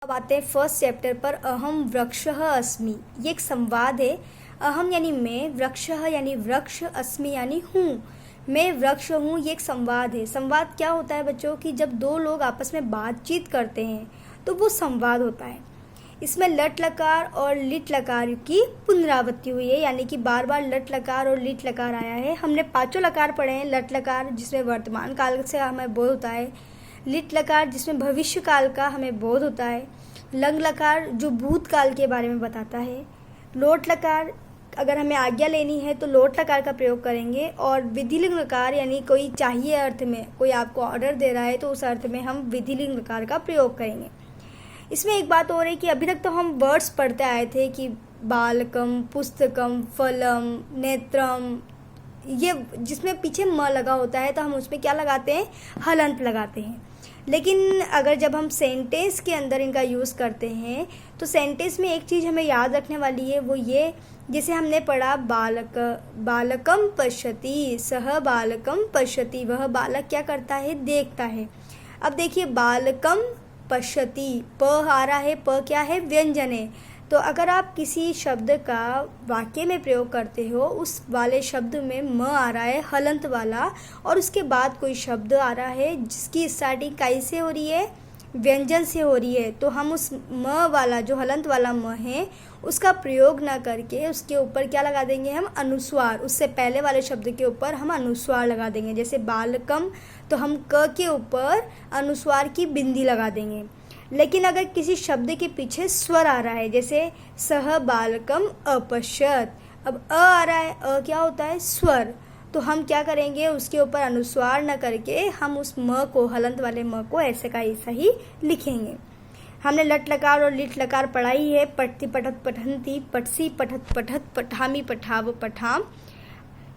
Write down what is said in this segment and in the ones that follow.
अब आते हैं फर्स्ट चैप्टर पर। अहम वृक्षः अस्मि, ये एक संवाद है। अहम यानी मैं, वृक्षः यानी वृक्ष, अस्मि यानी हूँ, मैं वृक्ष हूँ, ये एक संवाद है। संवाद क्या होता है बच्चों कि जब दो लोग आपस में बातचीत करते हैं तो वो संवाद होता है। इसमें लट लकार और लिट लकार की पुनरावृत्ति हुई है, यानी कि बार बार लट लकार और लिट लकार आया है। हमने पांचों लकार पढ़े हैं। लट लकार जिसमें वर्तमान काल से हमें बोध होता है, लिट लकार जिसमें भविष्य काल का हमें बोध होता है, लंग लकार जो भूतकाल के बारे में बताता है, लोट लकार अगर हमें आज्ञा लेनी है तो लोट लकार का प्रयोग करेंगे, और विधिलिंग लकार यानी कोई चाहिए अर्थ में, कोई आपको ऑर्डर दे रहा है तो उस अर्थ में हम विधिलिंग लकार का प्रयोग करेंगे। इसमें एक बात और है कि अभी तक तो हम वर्ड्स पढ़ते आए थे कि बालकम, पुस्तकम, फलम, नेत्रम, ये जिसमें पीछे म लगा होता है तो हम उसमें क्या लगाते हैं, हलंत लगाते हैं। लेकिन अगर जब हम सेंटेंस के अंदर इनका यूज़ करते हैं तो सेंटेंस में एक चीज़ हमें याद रखने वाली है, वो ये, जैसे हमने पढ़ा बालकम पश्यति, सह बालकम पश्यति, वह बालक क्या करता है, देखता है। अब देखिए बालकम पश्यति, प आ रहा है, प क्या है, व्यंजन है। तो अगर आप किसी शब्द का वाक्य में प्रयोग करते हो, उस वाले शब्द में म आ रहा है हलंत वाला, और उसके बाद कोई शब्द आ रहा है जिसकी स्टार्टिंग कैसे हो रही है, व्यंजन से हो रही है, तो हम उस म वाला जो हलंत वाला म है उसका प्रयोग ना करके उसके ऊपर क्या लगा देंगे, हम अनुस्वार, उससे पहले वाले शब्द के ऊपर हम अनुस्वार लगा देंगे। जैसे बालकम तो हम क के ऊपर अनुस्वार की बिंदी लगा देंगे। लेकिन अगर किसी शब्द के पीछे स्वर आ रहा है, जैसे सह बालकम अपश्यत, अब अ आ रहा है, अ क्या होता है, स्वर, तो हम क्या करेंगे, उसके ऊपर अनुस्वार न करके हम उस म को, हलंत वाले म को ऐसे का ऐसा ही लिखेंगे। हमने लट लकार और लिट लकार पढ़ाई है। पठति पठत पठंती, पठसी पठत पठत, पठामी पठाव पठाम,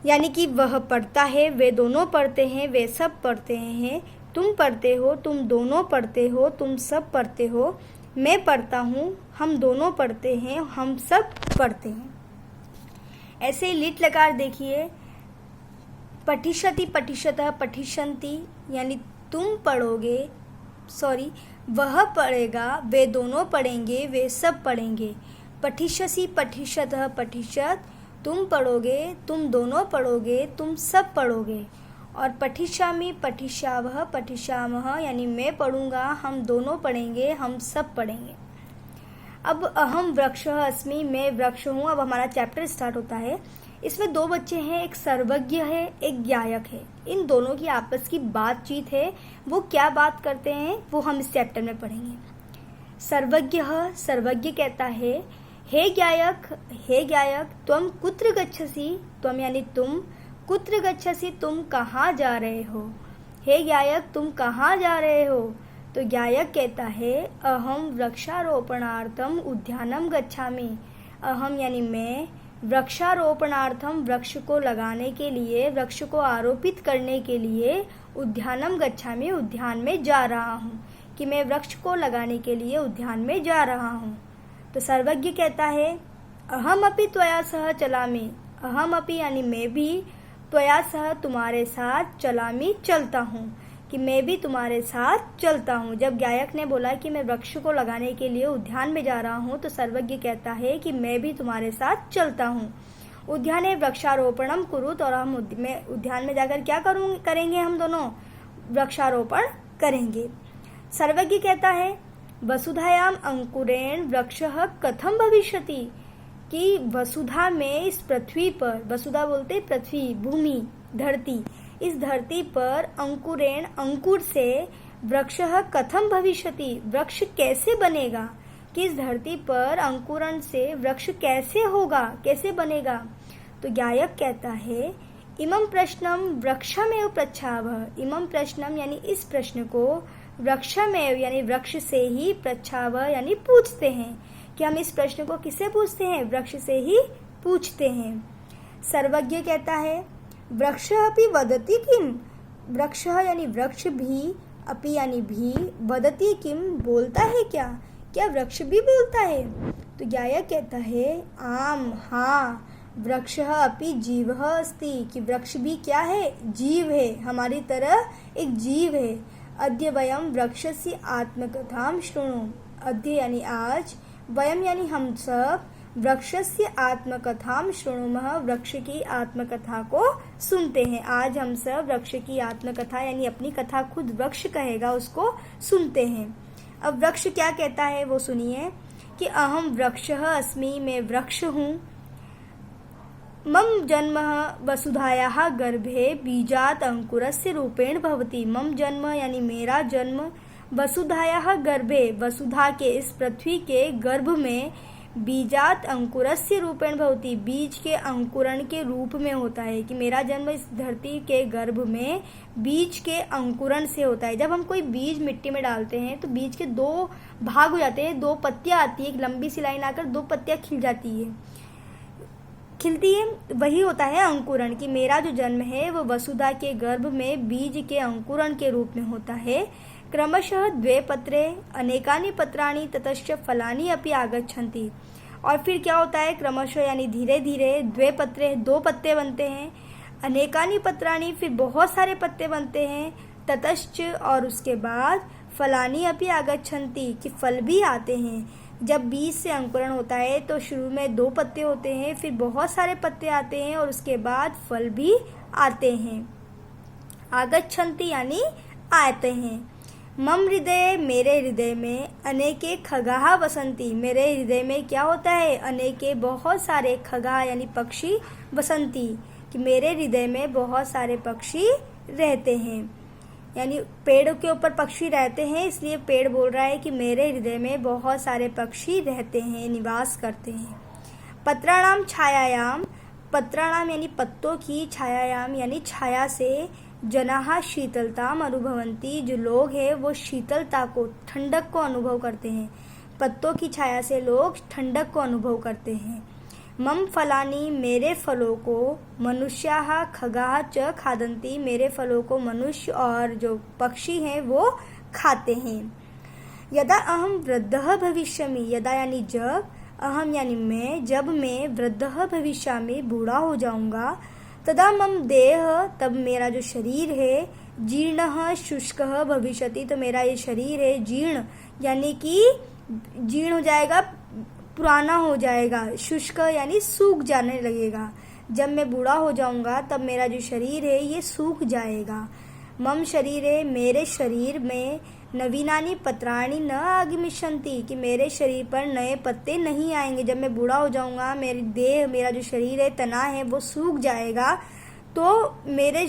यानी कि वह पढ़ता है, वे दोनों पढ़ते हैं, वे सब पढ़ते हैं, तुम पढ़ते हो, तुम दोनों पढ़ते हो, तुम सब पढ़ते हो, मैं पढ़ता हूँ, हम दोनों पढ़ते हैं, हम सब पढ़ते हैं। ऐसे ही लिट लकार देखिए, पठिष्यति पठिष्यतः पठिष्यन्ति, यानी तुम पढ़ोगे, सॉरी वह पढ़ेगा, वे दोनों पढ़ेंगे, वे सब पढ़ेंगे। पठिष्यसि पठिष्यतः पठिष्यत, तुम पढ़ोगे, तुम दोनों पढ़ोगे, तुम सब पढ़ोगे। और पठिष्यामि पठिष्यावः पठिष्यामः, यानी मैं पढ़ूंगा, हम दोनों पढ़ेंगे, हम सब पढ़ेंगे। अब अहम वृक्षः अस्मि, मैं वृक्ष हूँ। अब हमारा चैप्टर स्टार्ट होता है। इसमें दो बच्चे हैं, एक सर्वज्ञ है, एक ज्ञायक है। इन दोनों की आपस की बातचीत है। वो क्या बात करते हैं वो हम इस चैप्टर में पढ़ेंगे। सर्वज्ञ कहता है, हे ज्ञायक, हे ज्ञायक, त्वम कुत्र गच्छसि, त्वम यानी तुम, कुत्र गच्छसि, तुम कहाँ जा रहे हो। हे ज्ञायक, तुम कहाँ जा रहे हो। तो ज्ञायक कहता है, अहम वृक्षारोपणार्थम उद्यानम गच्छामि। अहम यानी मैं, वृक्षारोपणार्थम वृक्ष को लगाने के लिए, वृक्ष को आरोपित करने के लिए, उद्यानम गच्छामि उद्यान में जा रहा हूँ, कि मैं वृक्ष को लगाने के लिए उद्यान में जा रहा हूँ। तो सर्वज्ञ कहता है, अहम अपि त्वया सह चलामि, अहम अपि यानी मैं भी, त्वया सह तुम्हारे साथ, चलामि चलता हूँ, कि मैं भी तुम्हारे साथ चलता हूँ। जब गायक ने बोला कि मैं वृक्ष को लगाने के लिए उद्यान में जा रहा हूँ तो सर्वज्ञ कहता है कि मैं भी तुम्हारे साथ चलता हूँ। उद्याने वृक्षारोपणम कुरुत, और हम उद्यान में जाकर क्या करेंगे, हम दोनों वृक्षारोपण करेंगे। सर्वज्ञ कहता है, वसुधायाम अंकुरेण वृक्षः कथम भविष्यति, कि वसुधा में, इस पृथ्वी पर, वसुधा बोलते पृथ्वी, भूमि, धरती, इस धरती पर अंकुरेण अंकुर से, वृक्षः कथम भविष्यति, वृक्ष कैसे बनेगा, कि इस धरती पर अंकुरण से वृक्ष कैसे होगा, कैसे बनेगा। तो ज्ञायक कहता है, इमं प्रश्नम वृक्षमेव पृच्छावः, इमं प्रश्नम यानी इस प्रश्न को, वृक्षमेव यानी वृक्ष से ही, पृच्छावः यानी पूछते हैं, कि हम इस प्रश्न को किससे पूछते हैं, वृक्ष से ही पूछते हैं। सर्वज्ञ कहता है, वृक्ष अपि वदति किम, वृक्ष यानी वृक्ष भी, अपि यानी भी, वदति किम बोलता है क्या, क्या वृक्ष भी बोलता है। तो ज्ञायक कहता है, आम हाँ, वृक्ष अपि जीवः अस्ति, कि वृक्ष भी क्या है, जीव है, हमारी तरह एक जीव है। अद्य वयं वृक्षस्य आत्मकथां शृणु, अद्य यानी आज, वयम यानी हम सब, वृक्षस्य आत्मकथाम शृणुमः, वृक्ष की आत्मकथा को सुनते हैं। आज हम सब वृक्ष की आत्मकथा यानी अपनी कथा खुद वृक्ष कहेगा उसको सुनते हैं। अब वृक्ष क्या कहता है वो सुनिए कि अहम वृक्षः अस्मि, मैं वृक्ष हूँ। मम जन्म वसुधायाः गर्भे बीजात अंकुरस्य रूपेण भवति। मम जन्म यानी मेरा जन्म, वसुधायाः गर्भे, वसुधा के इस पृथ्वी के गर्भ में, बीजात अंकुरस्य रूपेण भवति, बीज के अंकुरण के रूप में होता है। कि मेरा जन्म इस धरती के गर्भ में बीज के अंकुरण से होता है। जब हम कोई बीज मिट्टी में डालते हैं तो बीज के दो भाग हो जाते हैं, दो पत्तियां आती है, एक लंबी सी लाइन आकर दो पत्तियां खिलती है, वही होता है अंकुरण। कि मेरा जो जन्म है वो वसुधा के गर्भ में बीज के अंकुरण के रूप में होता है। क्रमशः द्वे पत्रे अनेकानि पत्राणि ततश्च फलानि अपि आगच्छन्ति। और फिर क्या होता है, क्रमशः यानी धीरे धीरे, द्वे पत्रे, दो पत्ते बनते हैं, अनेकानि पत्राणि फिर बहुत सारे पत्ते बनते हैं, ततश्च और उसके बाद फलानि अपि आगच्छन्ति कि फल भी आते हैं। जब बीज से अंकुरण होता है तो शुरू में दो पत्ते होते हैं, फिर बहुत सारे पत्ते आते हैं और उसके बाद फल भी आते हैं। आगच्छन्ति यानी आते हैं। मम हृदय, मेरे हृदय में, अनेके खगाः वसंती, मेरे हृदय में क्या होता है, अनेके बहुत सारे खगाः यानी पक्षी, वसंती कि मेरे हृदय में बहुत सारे पक्षी रहते हैं। यानी पेड़ के ऊपर पक्षी रहते हैं, इसलिए पेड़ बोल रहा है कि मेरे हृदय में बहुत सारे पक्षी रहते हैं, निवास करते हैं। पत्राणाम छायायाम, पत्राणाम यानी पत्तों की, छायायाम यानी छाया से, जनाः शीतलताम अनुभवन्ति, जो लोग हैं वो शीतलता को, ठंडक को अनुभव करते हैं। पत्तों की छाया से लोग ठंडक को अनुभव करते हैं। मम फलानि, मेरे फलों को, मनुष्याः खगाः च खादन्ति, मेरे फलों को मनुष्य और जो पक्षी हैं वो खाते हैं। यदा अहम वृद्धः भविष्यामि, यदा यानी जब, अहम यानी मैं, जब मैं वृद्धः भविष्यामि बूढ़ा हो जाऊंगा, तदा मम देह, तब मेरा जो शरीर है, जीर्णः शुष्कः भविष्यति, तो मेरा ये शरीर है जीर्ण यानी कि जीर्ण हो जाएगा, पुराना हो जाएगा, शुष्क यानी सूख जाने लगेगा। जब मैं बूढ़ा हो जाऊंगा तब मेरा जो शरीर है ये सूख जाएगा। मम शरीरे, मेरे शरीर में, नवीनानि पत्राणि न आगमिष्यन्ति, कि मेरे शरीर पर नए पत्ते नहीं आएंगे। जब मैं बूढ़ा हो जाऊंगा, मेरी देह, मेरा जो शरीर है, तना है, वो सूख जाएगा, तो मेरे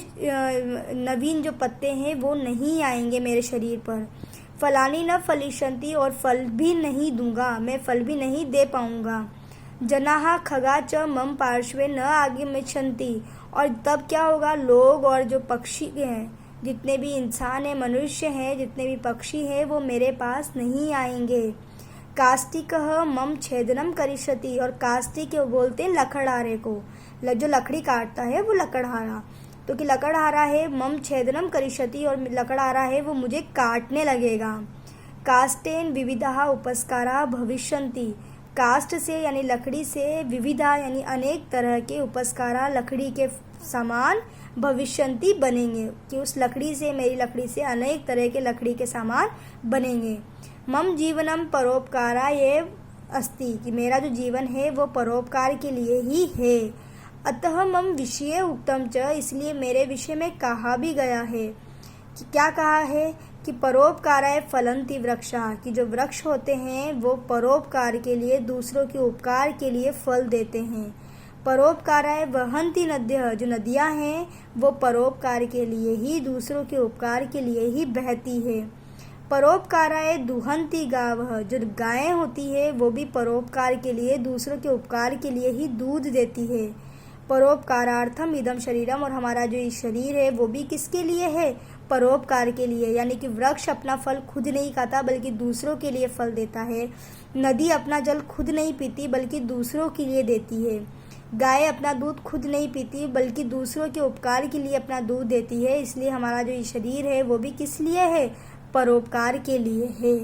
नवीन जो पत्ते हैं वो नहीं आएंगे मेरे शरीर पर। फलानि न फलिष्यन्ति, और फल भी नहीं दूंगा, मैं फल भी नहीं दे पाऊंगा। जनाः खगा च मम पार्श्वे न आगमिष्यन्ति, और तब क्या होगा, लोग और जो पक्षी हैं, जितने भी इंसान हैं, मनुष्य हैं, जितने भी पक्षी हैं, वो मेरे पास नहीं आएंगे। कास्टिकः मम छेदनम करिष्यति, और कास्टिक बोलते हैं लकड़हारे को, जो लकड़ी काटता है वो लकड़हारा। तो कि लकड़हारा है, मम छेदनम करिष्यति, और लकड़हारा है वो मुझे काटने लगेगा। कास्टेन विविधा उपस्कारा भविष्यन्ति, कास्ट से यानी लकड़ी से, विविधा यानी अनेक तरह के, उपस्कारा लकड़ी के सामान, भविष्यन्ति बनेंगे, कि उस लकड़ी से, मेरी लकड़ी से अनेक तरह के लकड़ी के सामान बनेंगे। मम जीवनम परोपकाराय अस्ति, कि मेरा जो जीवन है वो परोपकार के लिए ही है। अतः मम विषये उक्तम च, इसलिए मेरे विषय में कहा भी गया है कि क्या कहा है कि परोपकाराय फलन्ति वृक्षा, कि जो वृक्ष होते हैं वो परोपकार के लिए, दूसरों के उपकार के लिए फल देते हैं। परोपकाराय वहन्ति नद्यः, जो नदियाँ हैं वो परोपकार के लिए ही, दूसरों के उपकार के लिए ही बहती है। परोपकाराय दुहन्ति गावः, जो गायें होती है वो भी परोपकार के लिए, दूसरों के उपकार के लिए ही दूध देती है। परोपकारार्थम इदम शरीरम, और हमारा जो ये शरीर है वो भी किसके लिए है, परोपकार के लिए। यानी कि वृक्ष अपना फल खुद नहीं खाता बल्कि दूसरों के लिए फल देता है। नदी अपना जल खुद नहीं पीती बल्कि दूसरों के लिए देती है। गाय अपना दूध खुद नहीं पीती बल्कि दूसरों के उपकार के लिए अपना दूध देती है। इसलिए हमारा जो ये शरीर है वो भी किस लिए है, परोपकार के लिए है।